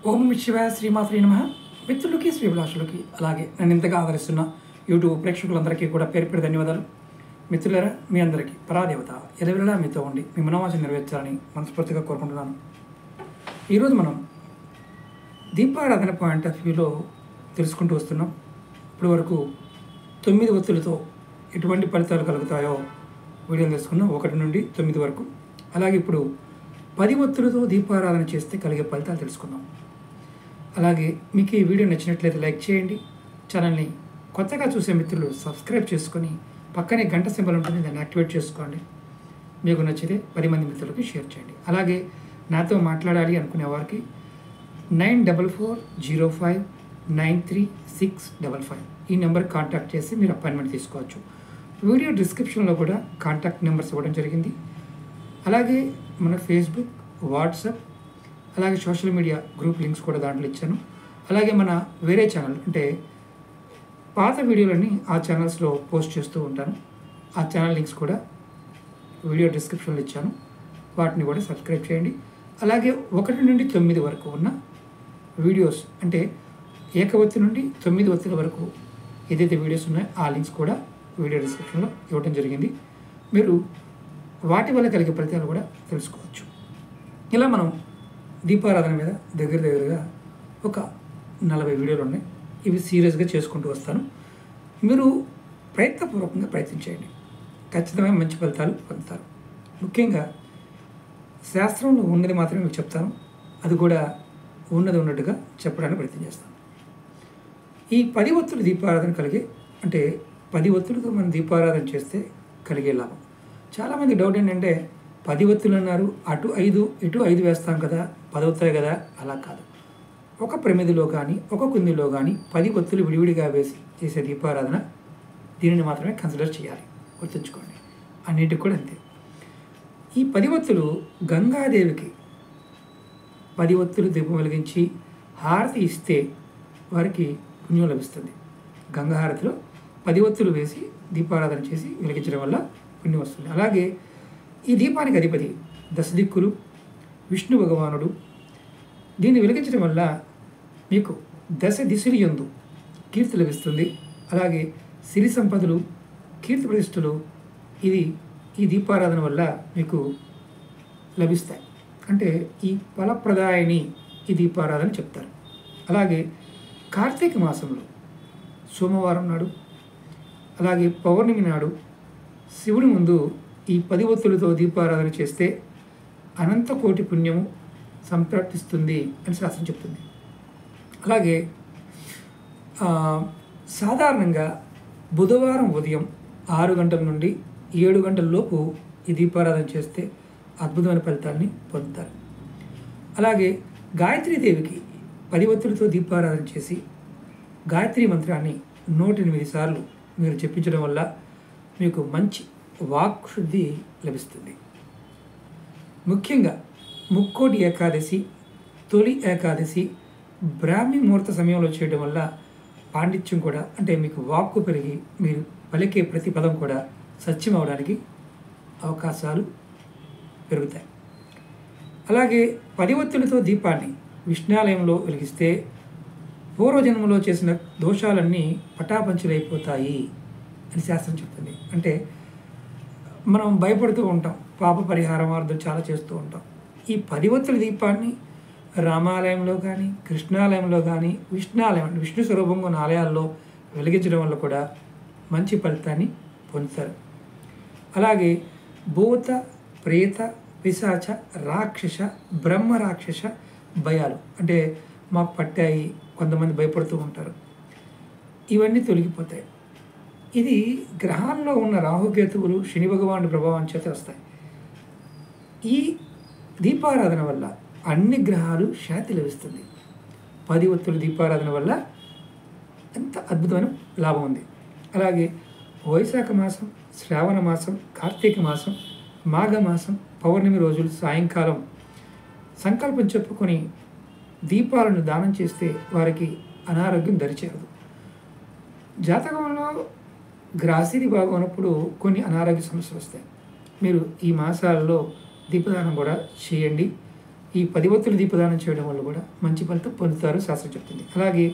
ఓం నమః శివాయ శ్రీమాత్రే నమః. మిత్రులకి శ్రీభిలాషులకి అలాగే నన్ను ఇంతగా ఆదరిస్తున్న యూట్యూబ్ ప్రేక్షకులందరికీ కూడా పేరు పేరు ధన్యవాదాలు. మిత్రులారా, మీ అందరికీ పరాదేవత ఎలవెలా మీతో ఉండి మీ మనోవాంఛ నెరవేర్చాలని మనస్ఫూర్తిగా కోరుకుంటున్నాను. ఈరోజు మనం దీపారాధన పాయింట్ ఆఫ్ వ్యూలో తెలుసుకుంటూ వస్తున్నాం. ఇప్పటి వరకు 9 ఒత్తులతో ఎటువంటి ఫలితాలు కలుగుతాయో వీడియోలు తెలుసుకున్నాం, 1 నుండి 9 వరకు. అలాగే ఇప్పుడు 10 ఒత్తులతో దీపారాధన చేస్తే కలిగే ఫలితాలు తెలుసుకుందాం. అలాగే మీకు ఈ వీడియో నచ్చినట్లయితే లైక్ చేయండి. ఛానల్ని కొత్తగా చూసే మిత్రులు సబ్స్క్రైబ్ చేసుకొని పక్కనే గంట సింబల్ ఉంటుంది, దాన్ని యాక్టివేట్ చేసుకోండి. మీకు నచ్చితే 10 మంది మిత్రులకు షేర్ చేయండి. అలాగే నాతో మాట్లాడాలి అనుకునే వారికి 9405059365 ఈ నెంబర్కి కాంటాక్ట్ చేసి మీరు అపాయింట్మెంట్ తీసుకోవచ్చు. వీడియో డిస్క్రిప్షన్లో కూడా కాంటాక్ట్ నెంబర్స్ ఇవ్వడం జరిగింది. అలాగే మన ఫేస్బుక్, వాట్సాప్, అలాగే సోషల్ మీడియా గ్రూప్ లింక్స్ కూడా దాంట్లో ఇచ్చాను. అలాగే మన వేరే ఛానల్ అంటే పాత వీడియోలన్నీ ఆ ఛానల్స్లో పోస్ట్ చేస్తూ ఉంటాను. ఆ ఛానల్ లింక్స్ కూడా వీడియో డిస్క్రిప్షన్లో ఇచ్చాను, వాటిని కూడా సబ్స్క్రైబ్ చేయండి. అలాగే 1 నుండి 9 వరకు ఉన్న వీడియోస్ అంటే 1 ఒత్తి నుండి 9 ఒత్తుల వరకు ఏదైతే వీడియోస్ ఉన్నాయో ఆ లింక్స్ కూడా వీడియో డిస్క్రిప్షన్లో ఇవ్వడం జరిగింది. మీరు వాటి వల్ల కలిగే ఫలితాలు కూడా తెలుసుకోవచ్చు. ఇలా మనం దీపారాధన మీద దగ్గరగా ఒక 40 వీడియోలు ఉన్నాయి. ఇవి సీరియస్గా చేసుకుంటూ వస్తాను. మీరు ప్రయత్నపూర్వకంగా ప్రయత్నించేయండి, ఖచ్చితమైన మంచి ఫలితాలు పొందుతారు. ముఖ్యంగా శాస్త్రంలో ఉన్నది మాత్రమే మీకు చెప్తాను, అది కూడా ఉన్నది ఉన్నట్టుగా చెప్పడానికి ప్రయత్నం చేస్తాను. ఈ 10 ఒత్తులు దీపారాధన కలిగే అంటే 10 ఒత్తులతో మనం దీపారాధన చేస్తే కలిగే లాభం. చాలామంది డౌట్ ఏంటంటే 10 ఒత్తులు అన్నారు, అటు 5 ఇటు 5 వేస్తాం కదా, 10 అవుతాయి కదా. అలా కాదు. ఒక ప్రమిదిలో కానీ ఒక కుందిలో కానీ 10 ఒత్తులు విడివిడిగా వేసి చేసే దీపారాధన, దీనిని మాత్రమే కన్సిడర్ చేయాలి. గుర్తుంచుకోండి. అన్నిటికి కూడా అంతే. ఈ 10 ఒత్తులు గంగాదేవికి 10 ఒత్తులు దీపం వెలిగించి హారతి ఇస్తే వారికి పుణ్యం లభిస్తుంది. గంగాహారతిలో 10 ఒత్తులు వేసి దీపారాధన చేసి వెలిగించడం వల్ల పుణ్యం వస్తుంది. అలాగే ఈ దీపానికి అధిపతి దశదిక్కులు, విష్ణు భగవానుడు. దీన్ని వెలిగించడం వల్ల మీకు దశ దిశలు యందు కీర్తి లభిస్తుంది. అలాగే సిరి సంపదలు, కీర్తి ప్రతిష్టలు ఈ దీపారాధన వల్ల మీకు లభిస్తాయి. అంటే ఈ ఫలప్రదాయని ఈ దీపారాధన చెప్తారు. అలాగే కార్తీక మాసంలో సోమవారం నాడు, అలాగే పౌర్ణమి నాడు శివుడి ముందు ఈ 10 ఒత్తులతో దీపారాధన చేస్తే అనంత కోటి పుణ్యము సంప్రాప్తిస్తుంది అని శాస్త్రం చెప్తుంది. అలాగే సాధారణంగా బుధవారం ఉదయం 6 గంటల నుండి 7 గంటల లోపు ఈ దీపారాధన చేస్తే అద్భుతమైన ఫలితాన్ని పొందుతారు. అలాగే గాయత్రీదేవికి 10 ఒత్తులతో దీపారాధన చేసి గాయత్రి మంత్రాన్ని 108 సార్లు మీరు చెప్పించడం వల్ల మీకు మంచి వాక్ శుద్ధి లభిస్తుంది. ముఖ్యంగా ముక్కోటి ఏకాదశి, తొలి ఏకాదశి బ్రాహ్మీ ముహూర్త సమయంలో చేయడం వల్ల పాండిత్యం కూడా అంటే మీకు వాక్కు పెరిగి మీరు పలికే ప్రతి పదం కూడా సత్యం అవడానికి అవకాశాలు పెరుగుతాయి. అలాగే 10 ఒత్తులతో దీపాన్ని విష్ణాలయంలో వెలిగిస్తే పూర్వజన్మలో చేసిన దోషాలన్నీ పటాపంచలైపోతాయి అని శాస్త్రం చెప్తుంది. అంటే మనం భయపడుతూ ఉంటాం, పాప పరిహారార్థం చాలా చేస్తూ ఉంటాం. ఈ 10 ఒత్తుల దీపాన్ని రామాలయంలో కానీ, కృష్ణాలయంలో కానీ, విష్ణు స్వరూపంగా ఉన్న ఆలయాల్లో వెలిగించడం వల్ల కూడా మంచి ఫలితాన్ని పొందుతారు. అలాగే భూత, ప్రేత, పిశాచ, రాక్షస, బ్రహ్మ రాక్షస భయాలు అంటే మాకు పట్టాయి, కొంతమంది భయపడుతూ ఉంటారు, ఇవన్నీ తొలగిపోతాయి. ఇది గ్రహాల్లో ఉన్న రాహుకేతువులు, శని భగవానుడి ప్రభావం చేత వస్తాయి. ఈ దీపారాధన వల్ల అన్ని గ్రహాలు శాంతి లభిస్తుంది. 10 ఒత్తుల దీపారాధన వల్ల ఎంత అద్భుతమైన లాభం ఉంది. అలాగే వైశాఖ మాసం, శ్రావణ మాసం, కార్తీక మాసం, మాఘమాసం పౌర్ణమి రోజులు సాయంకాలం సంకల్పం చెప్పుకొని దీపాలను దానం చేస్తే వారికి అనారోగ్యం దరిచేరదు. జాతకంలో గ్రాసిరి బాగా ఉన్నప్పుడు కొన్ని అనారోగ్య సమస్యలు వస్తాయి. మీరు ఈ మాసాలలో దీపదానం కూడా చేయండి. ఈ 10 ఒత్తుల దీపదానం చేయడం వల్ల కూడా మంచి ఫలితం పొందుతారు శాస్త్రం చెప్తుంది. అలాగే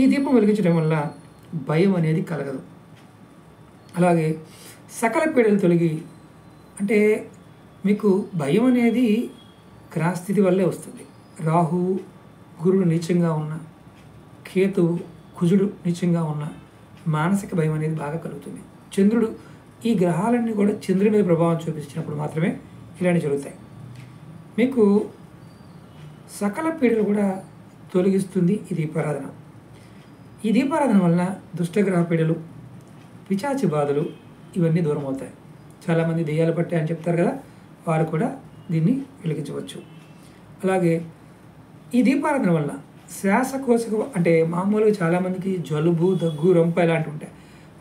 ఈ దీపం వెలిగించడం వల్ల భయం అనేది కలగదు. అలాగే సకల పీడలు తొలగి, అంటే మీకు భయం అనేది గ్రహస్థితి వల్లే వస్తుంది. రాహువు గురుడు నీచంగా ఉన్న, కేతువు కుజుడు నీచంగా ఉన్న మానసిక భయం అనేది బాగా కలుగుతుంది. చంద్రుడు, ఈ గ్రహాలన్నీ కూడా చంద్రుడి మీద ప్రభావం చూపించినప్పుడు మాత్రమే ఇలాంటివి జరుగుతాయి. మీకు సకల పీడలు కూడా తొలగిస్తుంది ఈ దీపారాధన. ఈ దీపారాధన వలన దుష్టగ్రహ పీడలు, పిశాచి బాధలు ఇవన్నీ దూరం అవుతాయి. చాలామంది దెయ్యాలు పట్టాయి అని చెప్తారు కదా, వారు కూడా దీన్ని వెలిగించవచ్చు. అలాగే ఈ దీపారాధన వల్ల శ్వాసకోశ, అంటే మామూలుగా చాలామందికి జలుబు, దగ్గు, రొంప ఇలాంటివి ఉంటాయి.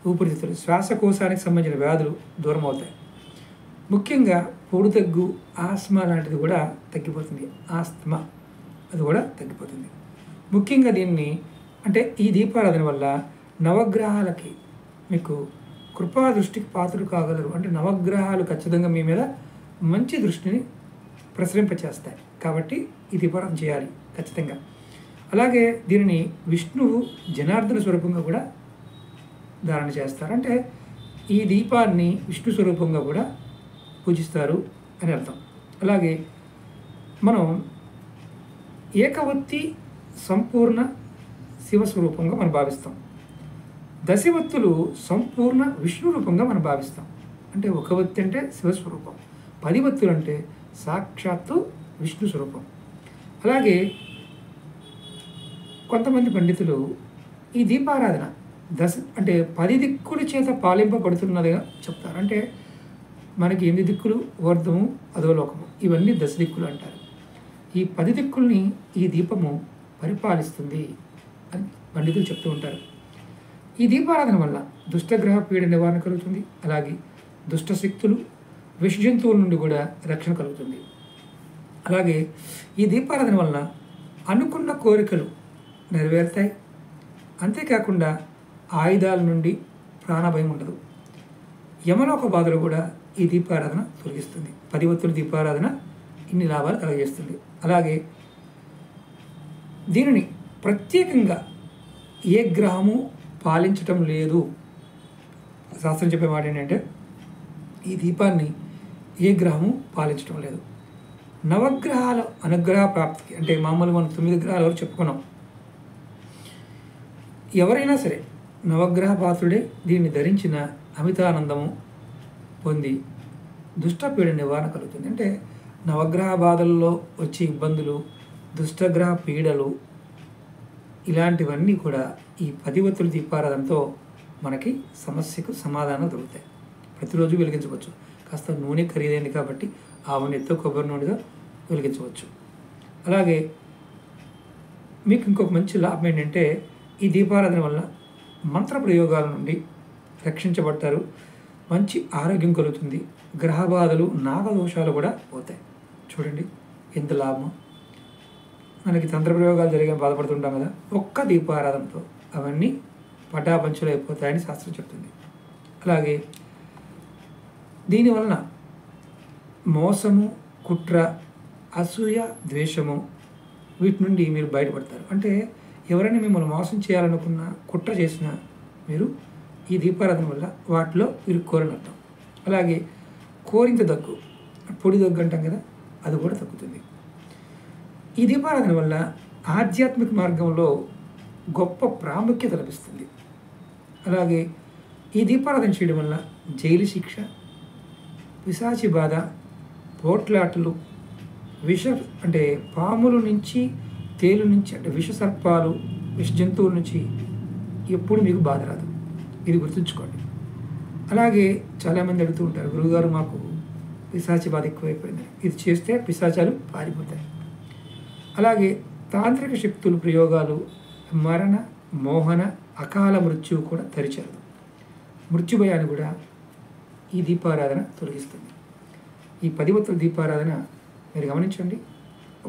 ఊపిరితిత్తులు, శ్వాసకోశానికి సంబంధించిన వ్యాధులు దూరం అవుతాయి. ముఖ్యంగా పొడి దగ్గు, ఆస్మా లాంటిది కూడా తగ్గిపోతుంది. ఆస్తమా అది కూడా తగ్గిపోతుంది. ముఖ్యంగా దీన్ని, అంటే ఈ దీపారాధన వల్ల నవగ్రహాలకి మీకు కృపా దృష్టికి పాత్రలు కాగలరు. అంటే నవగ్రహాలు ఖచ్చితంగా మీ మీద మంచి దృష్టిని ప్రసరింపచేస్తాయి. కాబట్టి ఈ దీపారాధన చేయాలి ఖచ్చితంగా. అలాగే దీనిని విష్ణువు జనార్దన స్వరూపంగా కూడా ధారణ చేస్తారు. అంటే ఈ దీపాన్ని విష్ణు స్వరూపంగా కూడా పూజిస్తారు అని అర్థం. అలాగే మనం ఏకవత్తి సంపూర్ణ శివస్వరూపంగా మనం భావిస్తాం. దశవత్తులు సంపూర్ణ విష్ణు రూపంగా మనం భావిస్తాం. అంటే ఒక వత్తి అంటే శివస్వరూపం, 10 వత్తులు అంటే సాక్షాత్తు విష్ణు స్వరూపం. అలాగే కొంతమంది పండితులు ఈ దీపారాధన అంటే 10 దిక్కుల చేత పాలింపబడుతున్నదిగా చెప్తారు. అంటే మనకి 8 దిక్కులు, ఊర్ధ్వము, అధోలోకము, ఇవన్నీ 10 దిక్కులు అంటారు. ఈ 10 దిక్కుల్ని ఈ దీపము పరిపాలిస్తుంది అని పండితులు చెప్తూ ఉంటారు. ఈ దీపారాధన వల్ల దుష్టగ్రహ పీడ నివారణ కలుగుతుంది. అలాగే దుష్ట శక్తులు, విష జంతువుల నుండి కూడా రక్షణ కలుగుతుంది. అలాగే ఈ దీపారాధన వల్ల అనుకున్న కోరికలు నెరవేరుతాయి. అంతేకాకుండా ఆయుధాల నుండి ప్రాణభయం ఉండదు. యమలోక బాధలు కూడా ఈ దీపారాధన తొలగిస్తుంది. 10 ఒత్తుల దీపారాధన ఇన్ని లాభాలు కలగజేస్తుంది. అలాగే దీనిని ప్రత్యేకంగా ఏ గ్రహము పాలించటం లేదు. శాస్త్రం చెప్పే మాట ఏంటంటే ఈ దీపాన్ని ఏ గ్రహము పాలించడం లేదు. నవగ్రహాల అనుగ్రహ ప్రాప్తికి, అంటే మామూలుగా మనం 9 గ్రహాలు ఎవరు చెప్పుకున్నాం. ఎవరైనా సరే నవగ్రహ పాత్రుడే దీన్ని ధరించిన అమితానందము పొంది దుష్టపీడ నివారణ కలుగుతుంది. అంటే నవగ్రహ బాధల్లో వచ్చే ఇబ్బందులు, దుష్టగ్రహ పీడలు ఇలాంటివన్నీ కూడా ఈ 10 ఒత్తుల దీపారాధనతో మనకి సమస్యకు సమాధానం దొరుకుతాయి. ప్రతిరోజు వెలిగించవచ్చు. కాస్త నూనె ఖరీదైంది కాబట్టి ఆవు నెత్తో కొబ్బరి నూనెతో వెలిగించవచ్చు. అలాగే మీకు ఇంకొక మంచి లాభం ఏంటంటే ఈ దీపారాధన వల్ల మంత్ర ప్రయోగాల నుండి రక్షించబడతారు. మంచి ఆరోగ్యం కలుగుతుంది. గ్రహ బాధలు, నాగదోషాలు కూడా పోతాయి. చూడండి ఎంత లాభం. మనకి తంత్ర ప్రయోగాలు జరిగే బాధపడుతుంటాం కదా, ఒక్క దీపారాధనతో అవన్నీ పటాపంచలు అయిపోతాయని శాస్త్రం చెప్తుంది. అలాగే దీనివలన మోసము, కుట్ర, అసూయ, ద్వేషము వీటి నుండి మీరు బయటపడతారు. అంటే ఎవరైనా మిమ్మల్ని మోసం చేయాలనుకున్నా, కుట్ర చేసినా మీరు ఈ దీపారాధన వల్ల వాటిలో ఇరుక్కోరని అర్థం. అలాగే కోరింత దగ్గు, పొడి దగ్గు అంటాం కదా, అది కూడా తగ్గుతుంది. ఈ దీపారాధన వల్ల ఆధ్యాత్మిక మార్గంలో గొప్ప ప్రాముఖ్యత లభిస్తుంది. అలాగే ఈ దీపారాధన చేయడం వల్ల జైలు శిక్ష, పిశాచి బాధ, పోట్లాటలు, అంటే పాముల నుంచి, తేలు నుంచి, అంటే విష సర్పాలు, విష జంతువుల నుంచి ఎప్పుడు మీకు బాధ రాదు. ఇది గుర్తుంచుకోండి. అలాగే చాలామంది అడుగుతూ ఉంటారు, గురువుగారు మాకు పిశాచి బాధ ఎక్కువైపోయింది, ఇది చేస్తే పిశాచాలు పారిపోతాయి. అలాగే తాంత్రిక శక్తులు, ప్రయోగాలు, మరణ, మోహన, అకాల మృత్యువు కూడా తరిచేరదు. మృత్యు భయాన్ని కూడా ఈ దీపారాధన తొలగిస్తుంది. ఈ 10 ఒత్తుల దీపారాధన మీరు గమనించండి.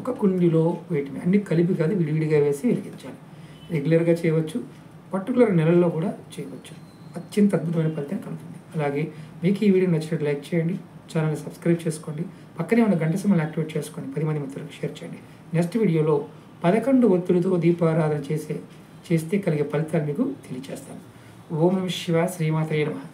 ఒక కుండిలో వీటిని అన్ని కలిపి కాదు, విడివిడిగా వేసి వెలిగించాలి. రెగ్యులర్గా చేయవచ్చు, పర్టికులర్ నెలల్లో కూడా చేయవచ్చు. అత్యంత అద్భుతమైన ఫలితం కలుగుతుంది. అలాగే మీకు ఈ వీడియో నచ్చినట్టు లైక్ చేయండి, ఛానల్ని సబ్స్క్రైబ్ చేసుకోండి. పక్కనే ఉన్న గంట సింబల్ యాక్టివేట్ చేసుకోండి. 10 మంది మిత్రులకు షేర్ చేయండి. నెక్స్ట్ వీడియోలో 11 ఒత్తులతో దీపారాధన చేస్తే కలిగే ఫలితాలు మీకు తెలియజేస్తాను. ఓం నమః శివాయ. శ్రీమాత్రే నమః.